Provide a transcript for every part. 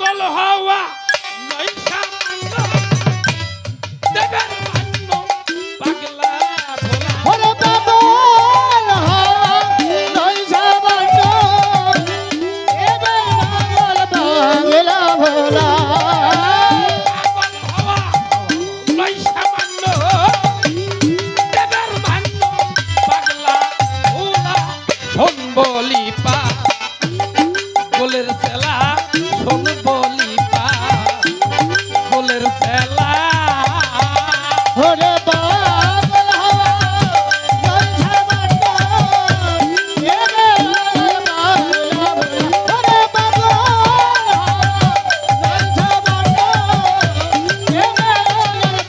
পাগল হওয়া নয় সামান্য দেবের মান্য পাগলা ভোলা ওরে পাগল হওয়া নয় সামান্য এবার পাগল পাগলা ভোলা পাগল হওয়া নয় সামান্য দেবের মান্য পাগলা ভোলা শোন বলি পা গোলের সেলা শোন বলি পা গোলের সেলা ওরে পাগল হওয়া নয় সামান্য এবার পাগলা ভোলা ওরে পাগল হওয়া নয় সামান্য এবার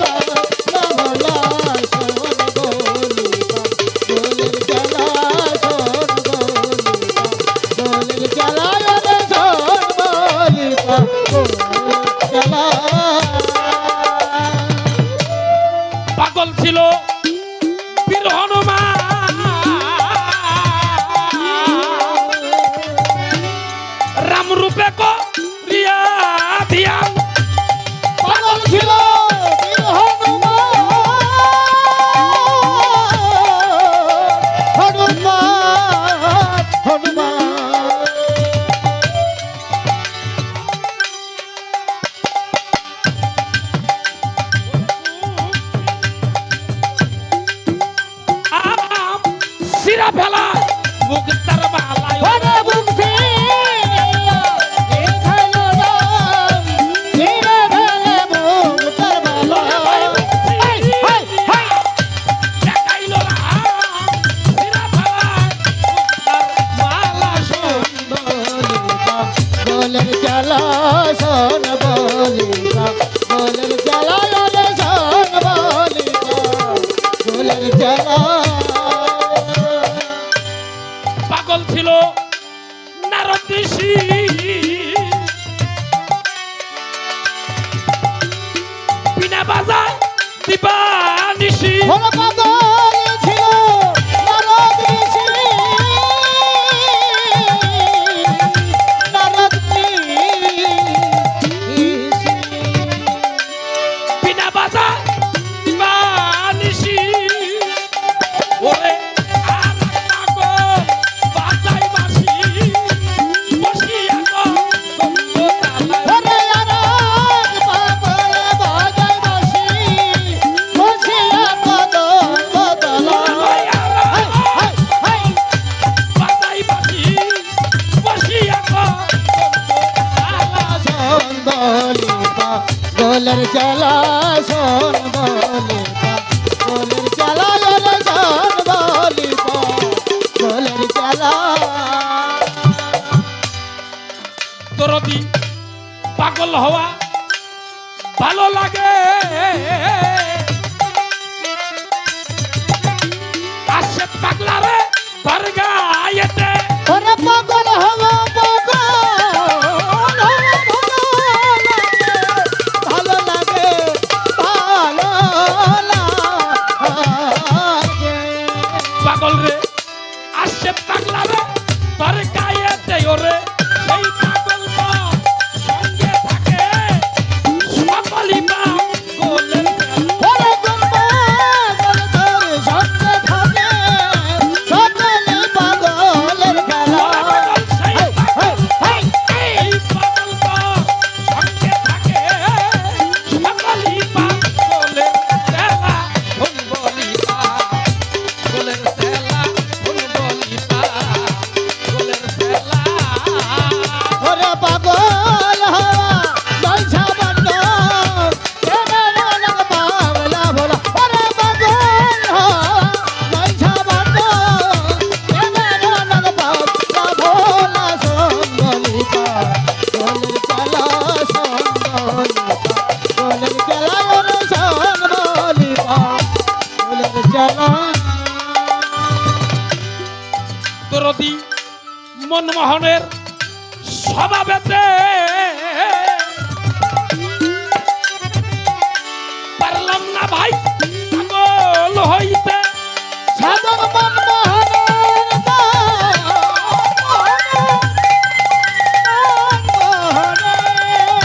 পাগলা ভোলা শোন বলি গোলের জ্বালা শোন বলি গোলের জ্বালা রে শোন বলি গোলের জ্বালা পাগল ছিল বীর হনুমান রাম রূপে করিয়া ধ্যান পাগল ছিল বীর হনুমান হনুমান আম সিরা ফেলা মুখ তার বালায় ওরে বুঝি এখানে রাম ধীরে ধীরে মুখ তার বালা হাই হাই হাই দেখাইল রাম সিরা ফেলা মুখ তার মালা বলিবা গোলের জ্বালা শোন বলিবা গোলের জ্বালা রে শোন বলিবা গোলের জ্বালা পাগল ছিল নারদ ঋষি বিনা বাজায় দিবানিশি ওরে পাগল ছিল নারদ ঋষি নারদ ঋষি বিনা বাজায় দিবানিশি ওরে আর পাগল বাজাই বাঁশি বসিয়া গো ওরে আরাগ পাগল বাজায় বাঁশি বসিয়া কদম বদলা হাই হাই হাই বাজাই বাঁশি বসিয়া গো শোন বলিবা গোলের জ্বালা শোন বলিবা গোলের জ্বালা রে শোন বলিবা গোলের জ্বালা দরদি পাগল হওয়া ভালো লাগে আসে পাগলা রে তোর গায়েতে ওরে পাগল হওয়া ভালো লাগে ভালো লাগে পাগল রে আসে পাগলা রে তোর গায়েতে ওরে সেই পাগল তো সঙ্গে থাকে সকলই পাগলের ওরে পাগল তোর সঙ্গে থাকে সকলে পাগলের খেলা পাগল সেই হাই হাই এই পাগল তো সঙ্গে থাকে সকলই পাগলের খেলা ভুল বলি পাগলের খেলা ভুল বলি পাগলের খেলা ওরে পাগল হওয়া নয় সামান্য এবার পাগলা ভোলা ওরে পাগল হওয়া নয় সামান্য এবার পাগলা ভোলা সঙ্গলিকা গোলের চালা সঙ্গলিকা গোলের চালা ওরে সঙ্গলিকা গোলের চালা দরদি মনমোহনের স্বভাবেতে পারলাম না ভাই পাগল হইতে সাধন মনমোহনের মনমোহনের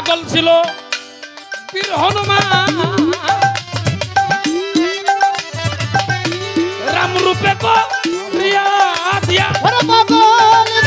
পাগল ছিল বীর হনুমান রাম রূপে কো প্রিয়া দিয়া ওরে পাগল